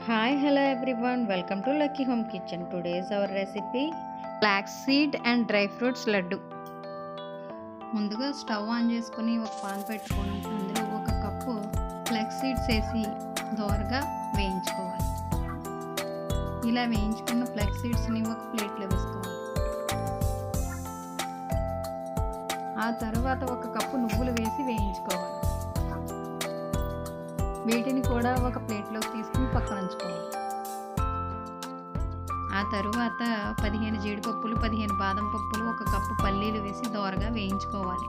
Hi, hello everyone. Welcome to Lucky Home Kitchen. Today's our recipe flaxseed and dry fruits laddu. ముందుగా stove on చేసుకుని ఒక pan పెట్టుకొని అందులో ఒక cup flax seeds వేసి దోరగా వేయించుకోవాలి. ఇలా వేయించుకున్న ఫ్లాక్స్ సీడ్స్ని ఒక ప్లేట్లో వేసుకోవాలి. ఆ తర్వాత ఒక కప్పు నువ్వులు వేసి వేయించుకోవాలి. వీటిని కూడా ఒక ప్లేట్లోకి తీసుకుని పక్కన ఉంచుకోవాలి. ఆ తరువాత 15 జీడిపప్పులు, 15 బాదం పప్పులు, ఒక కప్పు పల్లీలు వేసి దోరగా వేయించుకోవాలి.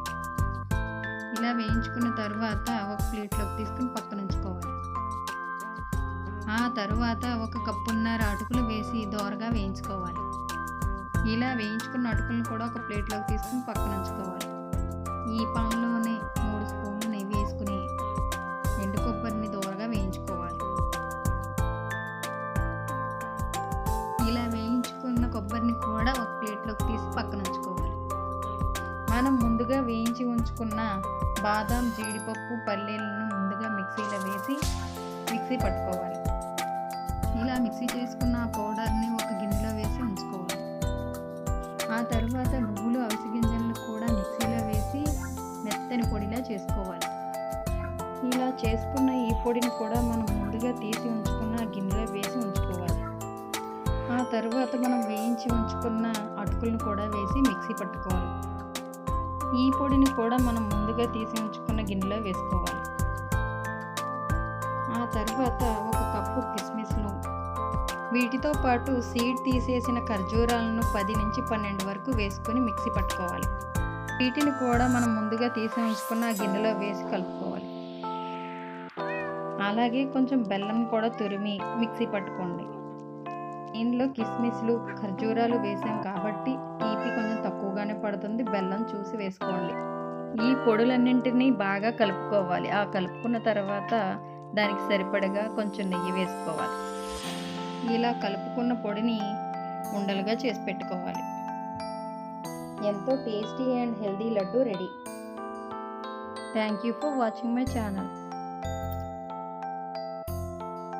ఇలా వేయించుకున్న తర్వాత ఒక ప్లేట్లోకి తీసుకుని పక్కన ఉంచుకోవాలి. ఆ తరువాత ఒక కప్పున్నర అటుకులు వేసి దోరగా వేయించుకోవాలి. ఇలా వేయించుకున్న అటుకులను కూడా ఒక ప్లేట్లోకి తీసుకుని పక్కన ఉంచుకోవాలి. ఈ పాన్లోనే 3 స్పూన్లు నెయ్యి వేసుకుని ఎండు కొబ్బరిని దోరగా వేయించుకోవాలి. ఇలా వేయించుకున్న కొబ్బరిని కూడా ఒక ప్లేట్లోకి తీసి పక్కన ఉంచుకోవాలి. మనం ముందుగా వేయించి ఉంచుకున్న బాదం, జీడిపప్పు, పల్లీలను ముందుగా మిక్సీలో వేసి మిక్సీ పట్టుకోవాలి. ఇలా మిక్సీ చేసుకున్న ఆ పౌడర్ని ఒక గిన్నెలో వేసి ఉంచుకోవాలి. ఆ తర్వాత నువ్వులు, అవిసె గింజలను కూడా మిక్సీలో వేసి మెత్తని పొడిలా చేసుకోవాలి. ఇలా చేసుకున్న ఈ పొడిని కూడా మనం ముందుగా తీసి ఉంచుకున్న గిన్నెలో వేసి ఉంచుకోవాలి. ఆ తర్వాత మనం వేయించి ఉంచుకున్న అటుకులను కూడా వేసి మిక్సీ పట్టుకోవాలి. ఈ పొడిని కూడా మనం ముందుగా తీసి ఉంచుకున్న గిన్నెలో వేసుకోవాలి. ఆ తర్వాత ఒక కప్పు కిస్మిస్లు, వీటితో పాటు సీడ్ తీసేసిన ఖర్జూరాలను 10 నుంచి 12 వరకు వేసుకొని మిక్సీ పట్టుకోవాలి. వీటిని కూడా మనం ముందుగా తీసి ఉంచుకున్న గిన్నెలో వేసి కలుపుకోవాలి. అలాగే కొంచెం బెల్లం కూడా తురిమి మిక్సీ పట్టుకోండి. ఇందులో కిస్మిస్లు, ఖర్జూరాలు వేసాం కాబట్టి తీపి కొంచెం తక్కువగానే పడుతుంది. బెల్లం చూసి వేసుకోండి. ఈ పొడులన్నింటినీ బాగా కలుపుకోవాలి. ఆ కలుపుకున్న తర్వాత దానికి సరిపడగా కొంచెం నెయ్యి వేసుకోవాలి. ఇలా కలుపుకున్న పొడిని ఉండలుగా చేసి పెట్టుకోవాలి. ఎంతో tasty and healthy laddu ready. Thank you for watching my channel.